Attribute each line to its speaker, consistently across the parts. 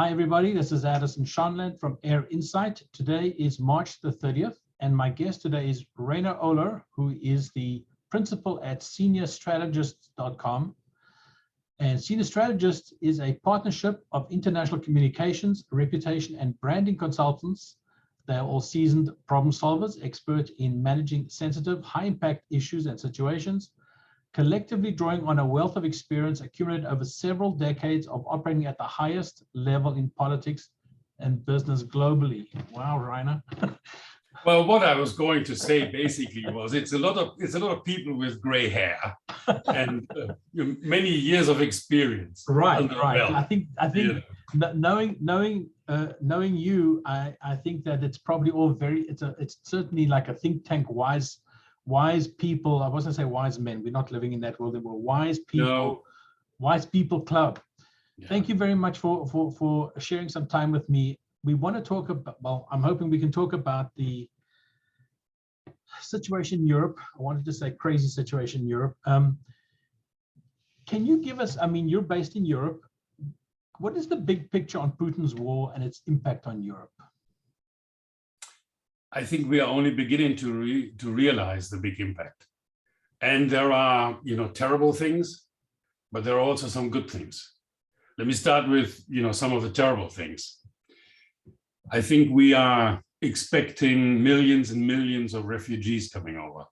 Speaker 1: Hi, everybody. This is Addison Shanland from AirInsight. Today is March the 30th, and my guest today is Rainer Ohler, who is the principal at seniorstrategist.com. And Senior Strategist is a partnership of international communications, reputation, and branding consultants. They're all seasoned problem solvers, expert in managing sensitive, high-impact issues and situations, collectively drawing on a wealth of experience accumulated over several decades of operating at the highest level in politics and business globally. Wow, Rainer.
Speaker 2: Well, what I was going to say basically was it's a lot of people with gray hair and many years of experience.
Speaker 1: Right. I think
Speaker 2: yeah.
Speaker 1: knowing you, I think that it's probably all it's certainly like a think tank, wise people. I wasn't say wise men. We're not living in that world anymore. Wise people,
Speaker 2: No.
Speaker 1: Wise people club.
Speaker 2: Yeah.
Speaker 1: Thank you very much for sharing some time with me. We want to talk about, well, I'm hoping we can talk about the situation in Europe. I wanted to say crazy situation in Europe. Can you give us, I mean, you're based in Europe. What is the big picture on Putin's war and its impact on Europe?
Speaker 2: I think we are only beginning to realize the big impact. And there are, terrible things, but there are also some good things. Let me start with, some of the terrible things. I think we are expecting millions and millions of refugees coming over.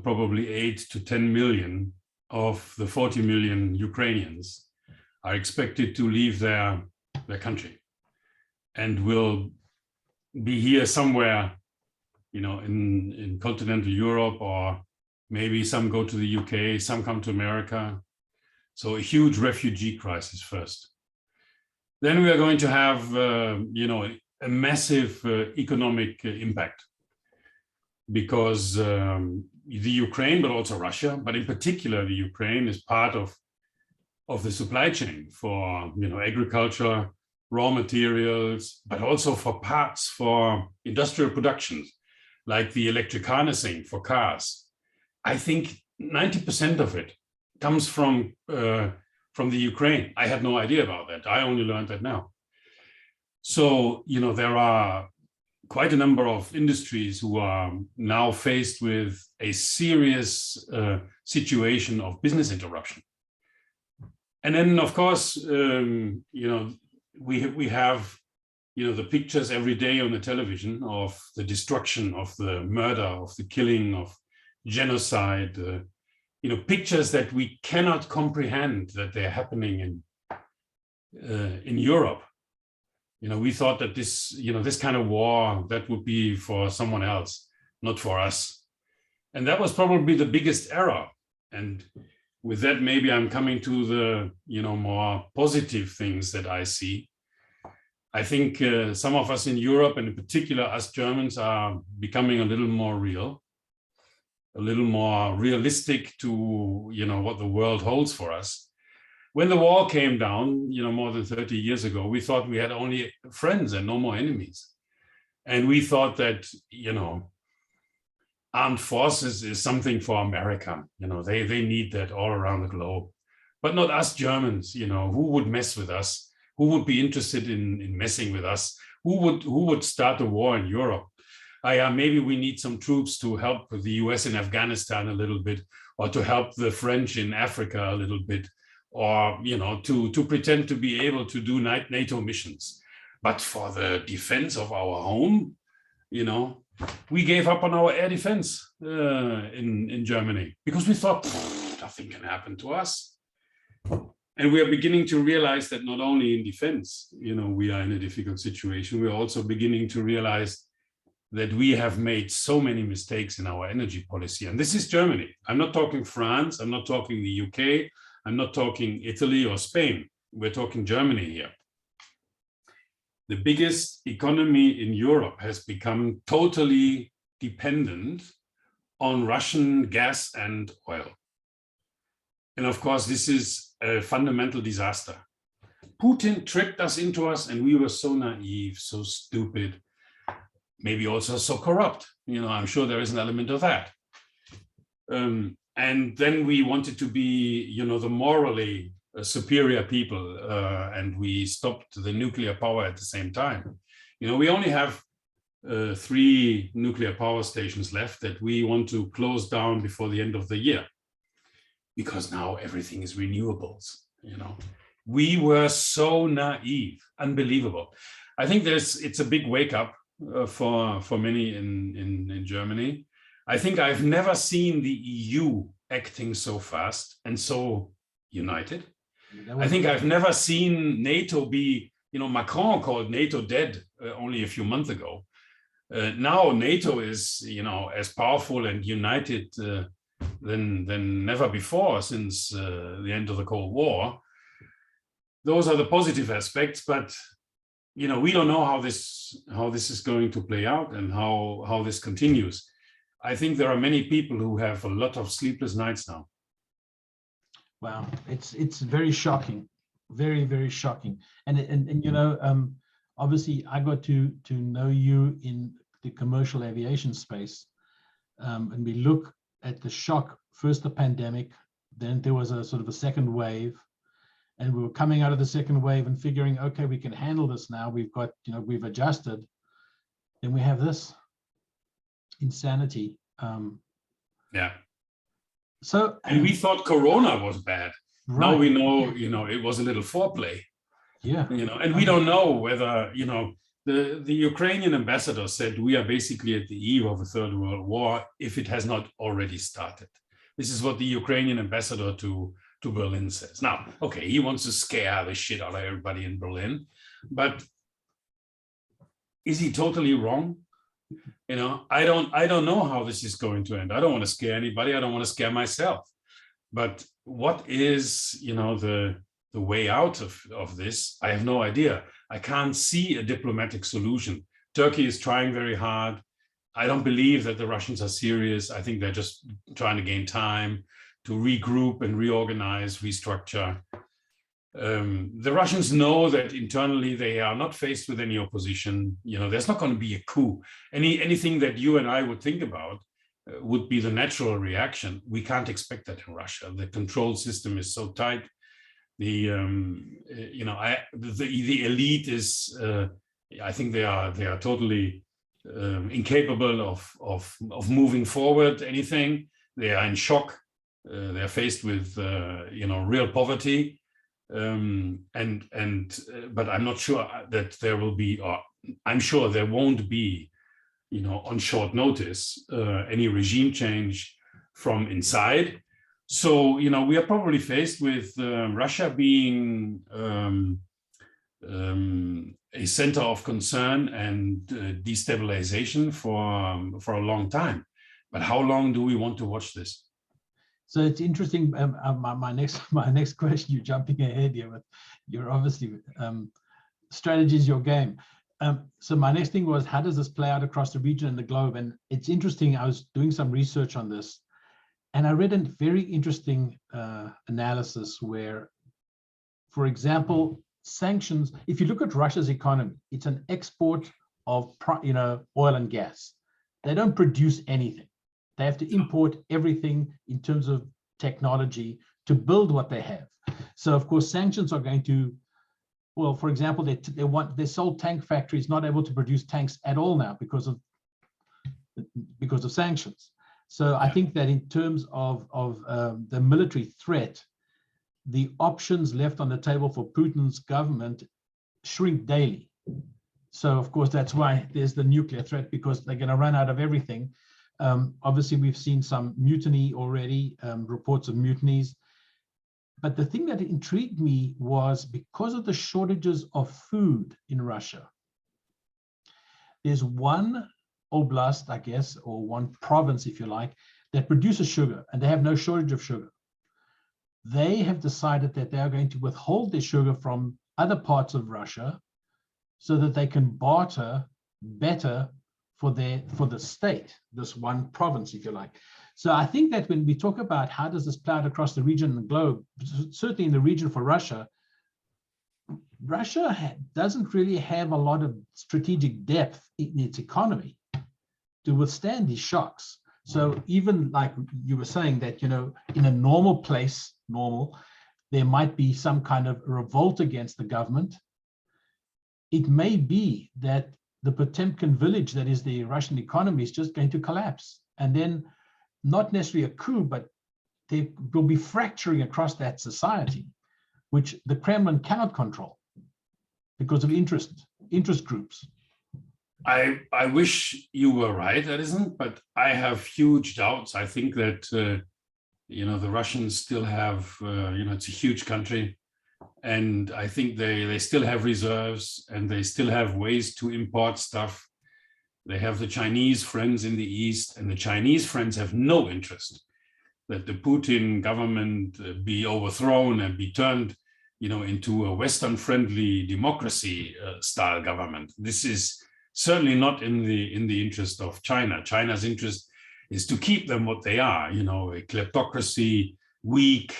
Speaker 2: Probably 8 to 10 million of the 40 million Ukrainians are expected to leave their country and will be here somewhere, in continental Europe, or maybe some go to the UK, some come to America. So a huge refugee crisis first. Then we are going to have, a massive economic impact because the Ukraine, but also Russia, but in particular the Ukraine is part of the supply chain for, agriculture, raw materials, but also for parts for industrial production, like the electric harnessing for cars. I think 90% of it comes from the Ukraine. I had no idea about that. I only learned that now. So, there are quite a number of industries who are now faced with a serious situation of business interruption. And then, of course, we have, the pictures every day on the television of the destruction, of the murder, of the killing, of genocide, pictures that we cannot comprehend that they're happening in Europe. We thought that this kind of war, that would be for someone else, not for us. And that was probably the biggest error. And with that, maybe I'm coming to the, more positive things that I see. I think some of us in Europe, and in particular us Germans, are becoming a little more real, a little more realistic to, what the world holds for us. When the wall came down, more than 30 years ago, we thought we had only friends and no more enemies. And we thought that, armed forces is something for America. They need that all around the globe, but not us Germans. Who would mess with us? Who would be interested in messing with us? Who would start a war in Europe? Maybe we need some troops to help the US in Afghanistan a little bit, or to help the French in Africa a little bit, or, to pretend to be able to do NATO missions. But for the defense of our home, we gave up on our air defense in Germany because we thought nothing can happen to us. And we are beginning to realize that not only in defense, we are in a difficult situation, we are also beginning to realize that we have made so many mistakes in our energy policy. And this is Germany. I'm not talking France, I'm not talking the UK, I'm not talking Italy or Spain. We're talking Germany here. The biggest economy in Europe has become totally dependent on Russian gas and oil. And of course, this is a fundamental disaster. Putin tricked us into us, and we were so naive, so stupid, maybe also so corrupt. I'm sure there is an element of that. And then we wanted to be, the morally superior people, and we stopped the nuclear power at the same time. You know, we only have 3 nuclear power stations left that we want to close down before the end of the year, because now everything is renewables. You know, we were so naive, unbelievable. I think it's a big wake up for many in Germany. I think I've never seen the EU acting so fast and so united. I think I've never seen NATO be, you know, Macron called NATO dead only a few months ago. Now NATO is, you know, as powerful and united than never before since the end of the Cold War. Those are the positive aspects, but you know, we don't know how this is going to play out and how this continues. I think there are many people who have a lot of sleepless nights now.
Speaker 1: Wow, it's very shocking, very, very shocking. And you know, obviously I got to know you in the commercial aviation space, and we look at the shock. First the pandemic, then there was a sort of a second wave, and we were coming out of the second wave and figuring, okay, we can handle this now. We've got, you know, we've adjusted. Then we have this insanity.
Speaker 2: Yeah.
Speaker 1: So,
Speaker 2: and we thought Corona was bad.
Speaker 1: Right.
Speaker 2: Now we know, you know, it was a little foreplay.
Speaker 1: Yeah.
Speaker 2: You know, and we don't know whether, you know, the Ukrainian ambassador said we are basically at the eve of a third world war if it has not already started. This is what the Ukrainian ambassador to Berlin says. Now, okay, he wants to scare the shit out of everybody in Berlin, but is he totally wrong? You know, I don't know how this is going to end. I don't want to scare anybody. I don't want to scare myself. But what is, you know, the way out of this? I have no idea. I can't see a diplomatic solution. Turkey is trying very hard. I don't believe that the Russians are serious. I think they're just trying to gain time to regroup and reorganize, restructure. The Russians know that internally they are not faced with any opposition. You know, there's not going to be a coup. Anything that you and I would think about would be the natural reaction. We can't expect that in Russia. The control system is so tight. The elite is. I think they are totally incapable of moving forward anything. They are in shock. They're faced with real poverty. But I'm not sure that there will be, or I'm sure there won't be, you know, on short notice, any regime change from inside. So, you know, we are probably faced with Russia being a center of concern and destabilization for a long time. But how long do we want to watch this?
Speaker 1: So it's interesting. My next question. You're jumping ahead here, but you're obviously strategy is your game. So my next thing was, how does this play out across the region and the globe? And it's interesting. I was doing some research on this, and I read a very interesting analysis where, for example, sanctions. If you look at Russia's economy, it's an export of oil and gas. They don't produce anything. They have to import everything in terms of technology to build what they have. So, of course, sanctions are going to, well, for example, their sole tank factory is not able to produce tanks at all now because of sanctions. So I think that in terms of the military threat, the options left on the table for Putin's government shrink daily. So, of course, that's why there's the nuclear threat, because they're going to run out of everything. Obviously, we've seen some mutiny already, reports of mutinies. But the thing that intrigued me was, because of the shortages of food in Russia, there's one oblast, I guess, or one province, if you like, that produces sugar, and they have no shortage of sugar. They have decided that they are going to withhold their sugar from other parts of Russia so that they can barter better for the state, this one province, if you like. So I think that when we talk about how does this play out across the region and the globe, certainly in the region for Russia, Russia doesn't really have a lot of strategic depth in its economy to withstand these shocks. So even like you were saying that, you know, in a normal place, there might be some kind of revolt against the government. It may be that the Potemkin village, that is the Russian economy, is just going to collapse. And then not necessarily a coup, but there will be fracturing across that society, which the Kremlin cannot control because of interest groups.
Speaker 2: I wish you were right, Edison, but I have huge doubts. I think that, the Russians still have, it's a huge country. And I think they still have reserves and they still have ways to import stuff. They have the Chinese friends in the East, and the Chinese friends have no interest that the Putin government be overthrown and be turned, into a Western-friendly democracy style government. This is certainly not in the interest of China. China's interest is to keep them what they are, a kleptocracy, weak,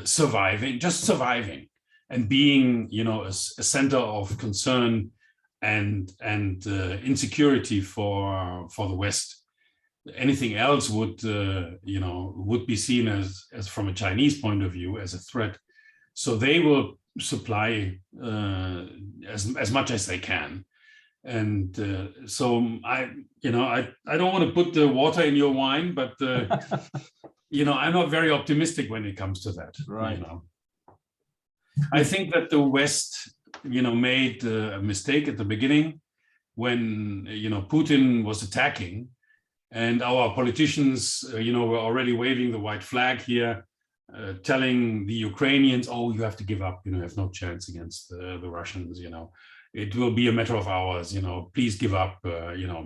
Speaker 2: surviving and being, a center of concern and insecurity for the West. Anything else would be seen as from a Chinese point of view as a threat. So they will supply as much as they can. And so I don't want to put the water in your wine, but I'm not very optimistic when it comes to that.
Speaker 1: Right.
Speaker 2: I think that the West, made a mistake at the beginning when, Putin was attacking, and our politicians, were already waving the white flag here, telling the Ukrainians, "Oh, you have to give up. You have no chance against the Russians. It will be a matter of hours. Please give up.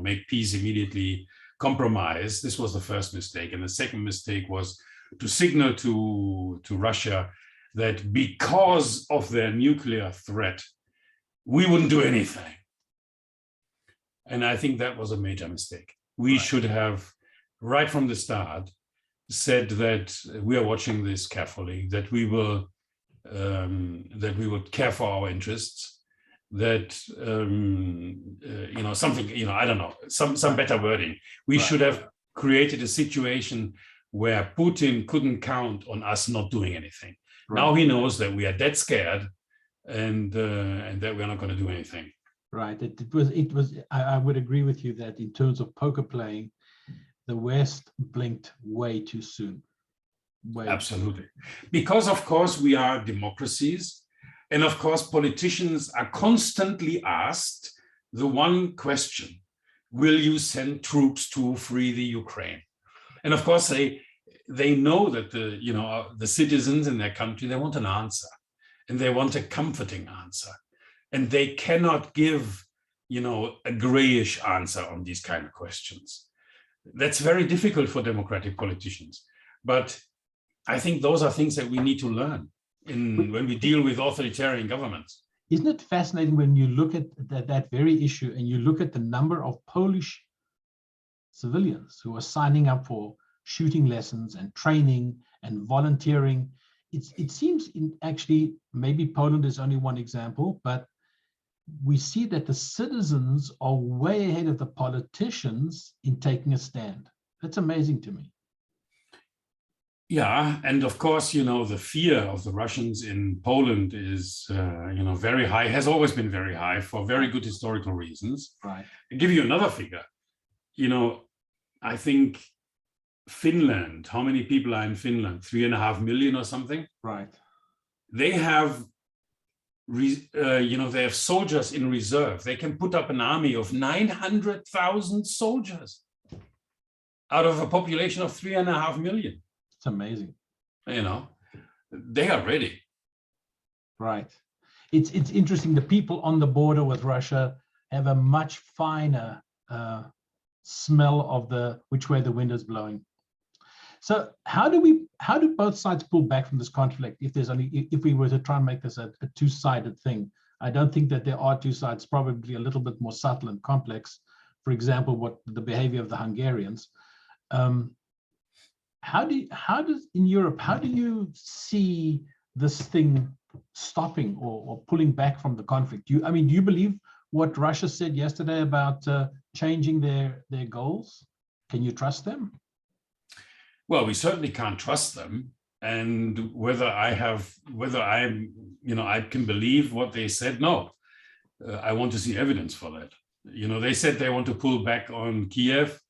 Speaker 2: Make peace immediately. Compromise." This was the first mistake, and the second mistake was to signal to Russia that because of their nuclear threat, we wouldn't do anything. And I think that was a major mistake. We should have, right from the start, said that we are watching this carefully, that we will care for our interests, that something, I don't know, some better wording. We should have created a situation where Putin couldn't count on us not doing anything. Right. Now he knows that we are dead scared and that we're not going to do anything.
Speaker 1: Right. It was. I would agree with you that in terms of poker playing, the West blinked way too soon.
Speaker 2: Absolutely. Because, of course, we are democracies. And, of course, politicians are constantly asked the one question: will you send troops to free the Ukraine? And, of course, they know that the citizens in their country, they want an answer, and they want a comforting answer. And they cannot give, a grayish answer on these kind of questions. That's very difficult for democratic politicians. But I think those are things that we need to learn when we deal with authoritarian governments.
Speaker 1: Isn't it fascinating when you look at that very issue and you look at the number of Polish civilians who are signing up for shooting lessons and training and volunteering? It seems actually, maybe Poland is only one example, but we see that the citizens are way ahead of the politicians in taking a stand. That's amazing to me.
Speaker 2: Yeah, and of course, the fear of the Russians in Poland is, very high, has always been very high for very good historical reasons.
Speaker 1: Right.
Speaker 2: I'll give you another figure. I think Finland, how many people are in Finland? 3.5 million or something?
Speaker 1: Right.
Speaker 2: They have, they have soldiers in reserve. They can put up an army of 900,000 soldiers out of a population of 3.5 million.
Speaker 1: It's amazing.
Speaker 2: They are ready.
Speaker 1: Right. It's interesting. The people on the border with Russia have a much finer smell of which way the wind is blowing. So how do both sides pull back from this conflict if we were to try and make this a two-sided thing? I don't think that there are two sides, probably a little bit more subtle and complex. For example, the behavior of the Hungarians. How does in Europe, how do you see this thing stopping or pulling back from the conflict? Do you believe what Russia said yesterday about changing their goals? Can you trust them?
Speaker 2: Well, we certainly can't trust them. And whether I'm, I can believe what they said, no. I want to see evidence for that. They said they want to pull back on Kiev.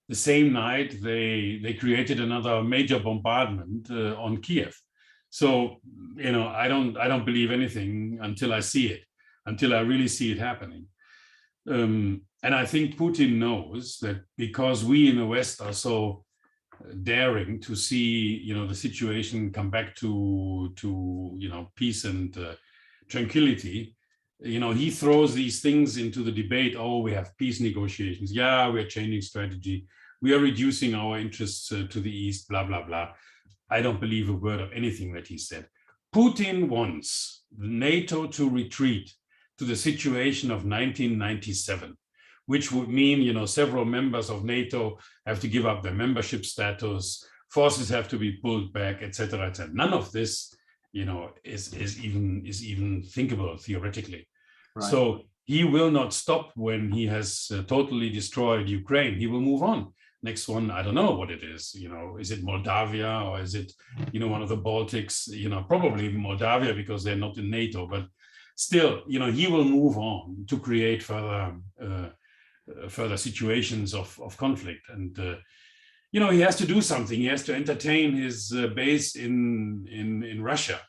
Speaker 2: The same night, they created another major bombardment on Kiev. So, I don't believe anything until I see it, until I really see it happening. And I think Putin knows that because we in the West are so daring to see, the situation come back to peace and tranquility. He throws these things into the debate. Oh, we have peace negotiations. Yeah, we're changing strategy. We are reducing our interests to the east, blah, blah, blah. I don't believe a word of anything that he said. Putin wants NATO to retreat to the situation of 1997, which would mean, several members of NATO have to give up their membership status, forces have to be pulled back, et cetera, et cetera. None of this, is even thinkable theoretically. Right. So he will not stop when he has totally destroyed Ukraine. He will move on. Next one, I don't know what it is. Is it Moldavia or is it, one of the Baltics? Probably Moldavia because they're not in NATO. But still, he will move on to create further situations of conflict. And he has to do something. He has to entertain his base in Russia,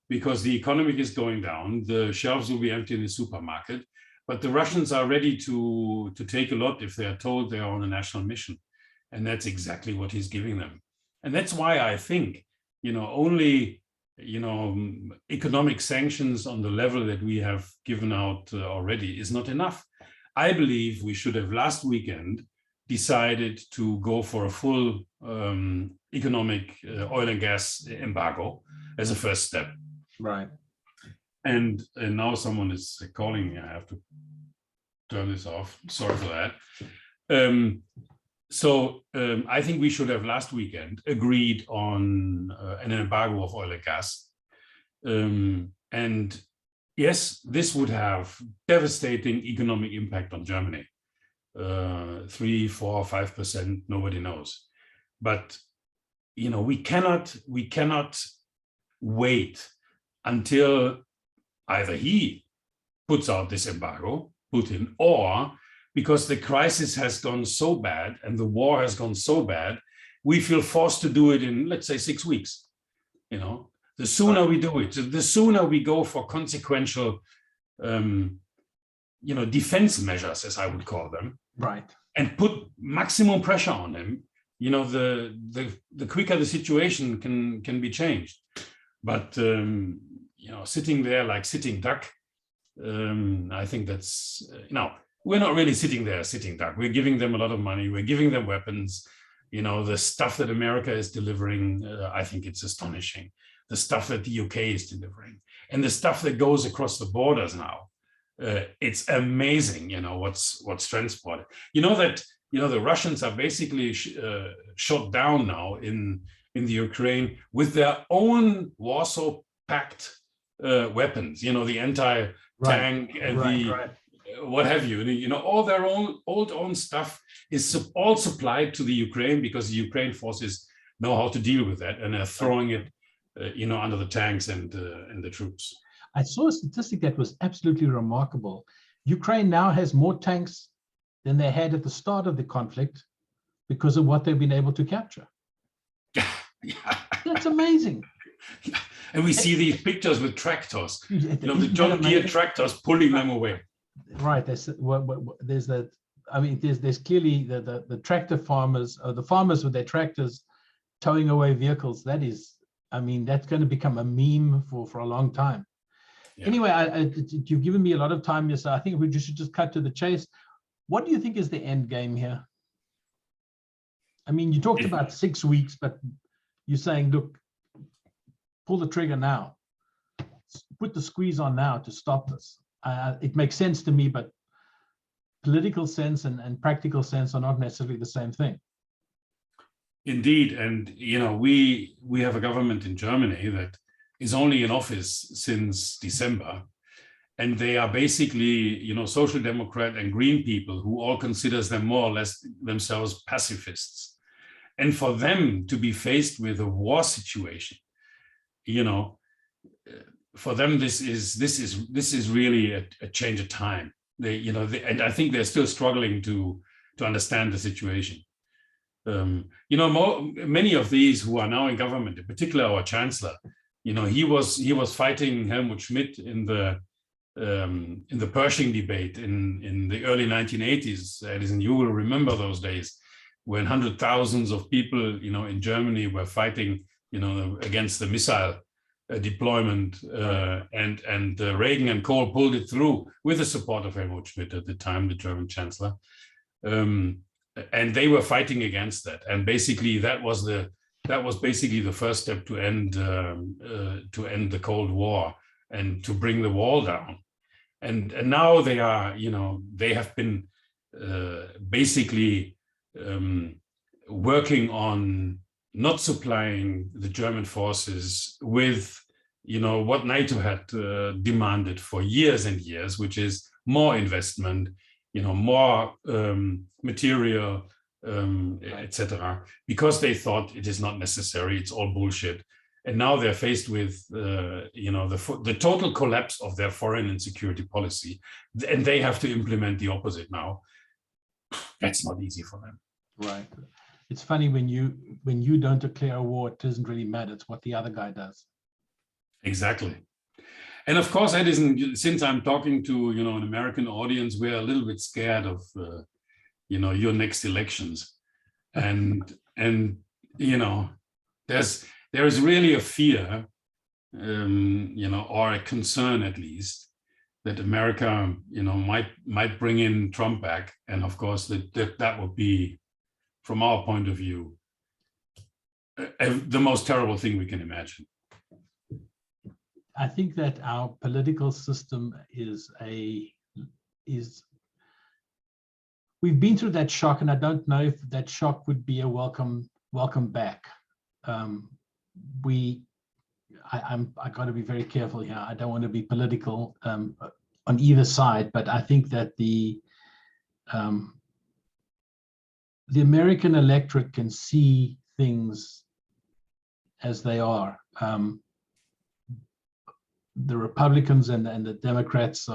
Speaker 2: because the economy is going down. The shelves will be empty in the supermarket, but the Russians are ready to take a lot if they are told they are on a national mission. And that's exactly what he's giving them. And that's why I think, only, economic sanctions on the level that we have given out already is not enough. I believe we should have last weekend decided to go for a full economic oil and gas embargo as a first step.
Speaker 1: Right.
Speaker 2: And now someone is calling me. I have to turn this off. Sorry for that. So I think we should have last weekend agreed on an embargo of oil and gas. And yes, this would have devastating economic impact on Germany. 3, 4, 5%, nobody knows. But, we cannot wait until either he puts out this embargo, Putin, or because the crisis has gone so bad and the war has gone so bad, we feel forced to do it in, let's say, 6 weeks. The sooner we do it, the sooner we go for consequential, defense measures, as I would call them,
Speaker 1: right,
Speaker 2: and put maximum pressure on him, the quicker the situation can be changed. But sitting there like sitting duck, I think that's we're not really sitting there sitting duck. We're giving them a lot of money. We're giving them weapons. The stuff that America is delivering, I think it's astonishing. The stuff that the UK is delivering, and the stuff that goes across the borders now, it's amazing. What's transported. The Russians are basically shot down now in the Ukraine with their own Warsaw Pact weapons. The anti-tank and what have you. All their own stuff is all supplied to the Ukraine because the Ukraine forces know how to deal with that, and they're throwing it, under the tanks and the troops.
Speaker 1: I saw a statistic that was absolutely remarkable. Ukraine now has more tanks than they had at the start of the conflict because of what they've been able to capture.
Speaker 2: Yeah.
Speaker 1: That's amazing.
Speaker 2: Yeah. And we see these pictures with tractors, the John Deere tractors pulling them away.
Speaker 1: Right. There's that. I mean, there's clearly the tractor farmers, or the farmers with their tractors towing away vehicles. That is, that's going to become a meme for a long time. Yeah. Anyway, you've given me a lot of time here, so I think we should just cut to the chase. What do you think is the end game here? You talked about 6 weeks, but you're saying, look, pull the trigger now, put the squeeze on now to stop this. It makes sense to me, but political sense and practical sense are not necessarily the same thing.
Speaker 2: Indeed, and we have a government in Germany that is only in office since December, and they are basically social democrat and green people who all considers them more or less themselves pacifists. And for them to be faced with a war situation, you know, for them, this is really a change of time. And I think they're still struggling to understand the situation. Many of these who are now in government, in particular our chancellor, he was fighting Helmut Schmidt in the Pershing debate in the early 1980s. Edison, you will remember those days when hundreds of thousands of people, in Germany were fighting, against the missile deployment, and Reagan and Kohl pulled it through with the support of Helmut Schmidt at the time, the German chancellor. And they were fighting against that, and basically that was basically the first step to end the Cold War and to bring the wall down. And now they are, they have been basically working on not supplying the German forces with, what NATO had demanded for years and years, which is more investment, more material, etc., because they thought it is not necessary, it's all bullshit. And now they're faced with, the total collapse of their foreign and security policy, and they have to implement the opposite now. That's not easy for them.
Speaker 1: Right. It's funny when you don't declare a war, it doesn't really matter. It's what the other guy does.
Speaker 2: Exactly. And of course, Edison, since I'm talking to, an American audience, we're a little bit scared of, your next elections. And there is really a fear, or a concern at least, that America, might bring in Trump back. And of course, that would be, from our point of view, the most terrible thing we can imagine.
Speaker 1: I think that our political system we've been through that shock, and I don't know if that shock would be a welcome back. I got to be very careful here. I don't want to be political on either side, but I think that the American electorate can see things as they are. The Republicans and the Democrats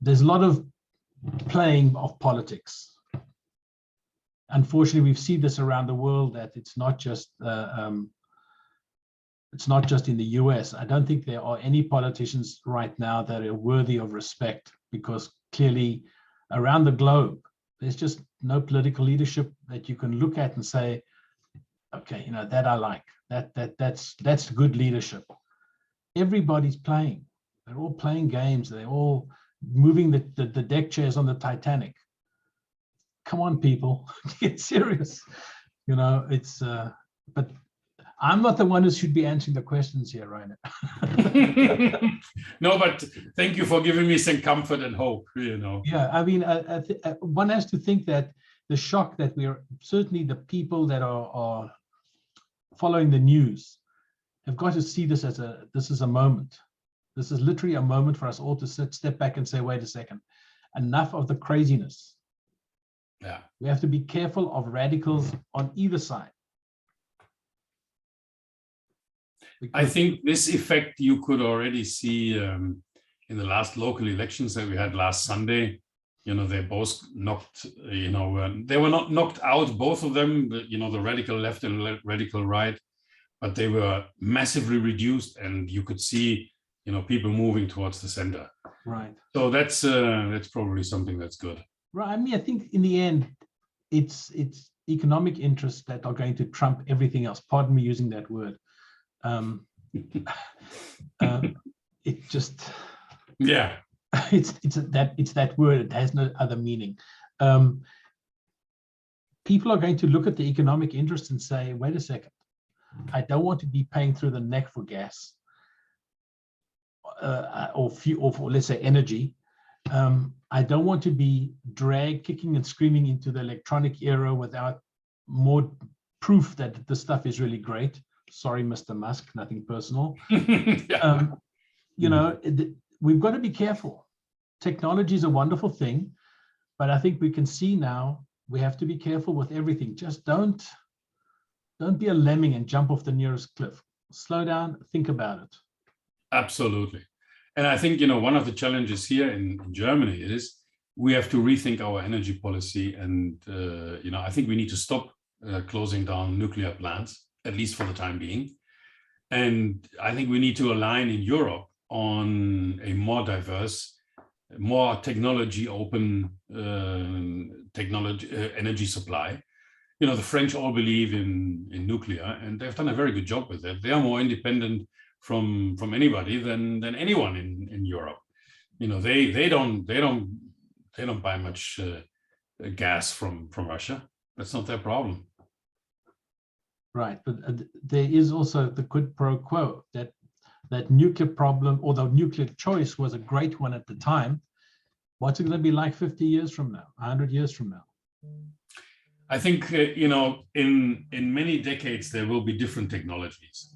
Speaker 1: there's a lot of playing of politics. Unfortunately, we've seen this around the world, that it's not just in the US. I don't think there are any politicians right now that are worthy of respect, because clearly around the globe, there's just no political leadership that you can look at and say, okay, that I like, that's good leadership. Everybody's playing. They're all playing games. They're all moving the deck chairs on the Titanic. Come on, people, get serious. It's but I'm not the one who should be answering the questions here, Rainer.
Speaker 2: No, but thank you for giving me some comfort and hope.
Speaker 1: Yeah, I mean, one has to think that the shock that certainly the people that are following the news have got to see this this is a moment. This is literally a moment for us all to step back and say, wait a second, enough of the craziness.
Speaker 2: Yeah.
Speaker 1: We have to be careful of radicals on either side.
Speaker 2: I think this effect you could already see in the last local elections that we had last Sunday. They both knocked, they were not knocked out, both of them, the radical left and radical right, but they were massively reduced, and you could see, people moving towards the center.
Speaker 1: Right.
Speaker 2: So that's probably something that's good.
Speaker 1: Right. I mean, I think in the end, it's economic interests that are going to trump everything else. Pardon me using that word. It just,
Speaker 2: yeah.
Speaker 1: It's that word. It has no other meaning. People are going to look at the economic interest and say, wait a second, I don't want to be paying through the neck for gas or for, let's say, energy. I don't want to be dragged kicking and screaming into the electronic era without more proof that this stuff is really great. Sorry, Mr. Musk, nothing personal. Yeah. We've got to be careful. Technology is a wonderful thing, but I think we can see now we have to be careful with everything. Just don't be a lemming and jump off the nearest cliff. slow down, think about it.
Speaker 2: Absolutely. And I think, one of the challenges here in Germany is we have to rethink our energy policy. And, I think we need to stop closing down nuclear plants, at least for the time being. And I think we need to align in Europe on a more diverse, more technology open energy supply. The French all believe in nuclear, and they've done a very good job with it. They are more independent from anybody than anyone in Europe. They don't buy much gas from Russia. That's not their problem.
Speaker 1: Right, but there is also the quid pro quo that nuclear problem, or the nuclear choice, was a great one at the time. What's it going to be like 50 years from now, 100 years from now?
Speaker 2: I think in many decades there will be different technologies.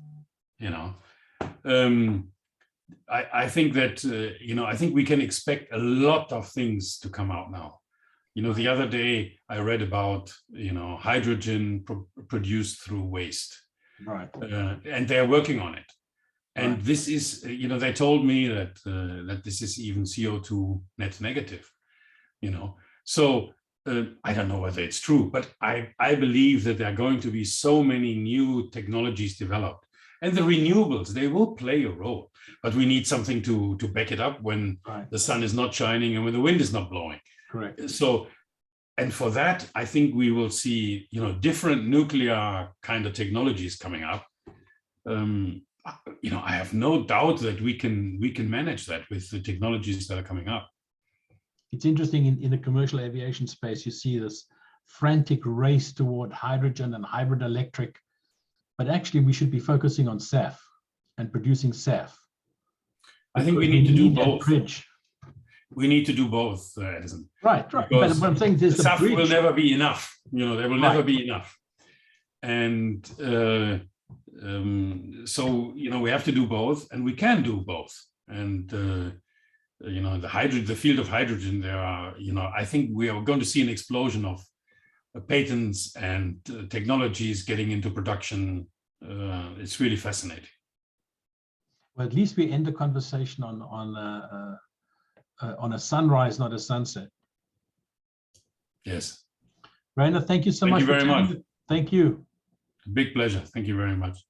Speaker 2: I think that I think we can expect a lot of things to come out now. The other day I read about hydrogen produced through waste,
Speaker 1: right?
Speaker 2: And they're working on it. And
Speaker 1: right.
Speaker 2: This is, they told me that this is even CO2 net negative. So I don't know whether it's true, but I believe that there are going to be so many new technologies developed, and the renewables, they will play a role, but we need something to back it up when
Speaker 1: right.
Speaker 2: the sun is not shining and when the wind is not blowing.
Speaker 1: Correct.
Speaker 2: So, and for that, I think we will see, different nuclear kind of technologies coming up. I have no doubt that we can manage that with the technologies that are coming up.
Speaker 1: It's interesting in the commercial aviation space, you see this frantic race toward hydrogen and hybrid electric, but actually we should be focusing on SAF and producing SAF.
Speaker 2: I think we need to do both.
Speaker 1: Bridge.
Speaker 2: We need to do both, Edison.
Speaker 1: Right. But what I'm saying is
Speaker 2: the SAF will never be enough. There will never be enough. And so, we have to do both, and we can do both. And, the field of hydrogen, there are, I think we are going to see an explosion of patents and technologies getting into production. It's really fascinating.
Speaker 1: Well, at least we end the conversation on a sunrise, not a sunset.
Speaker 2: Yes.
Speaker 1: Rainer, thank you so much.
Speaker 2: Thank you very much.
Speaker 1: Thank you.
Speaker 2: Big pleasure. Thank you very much.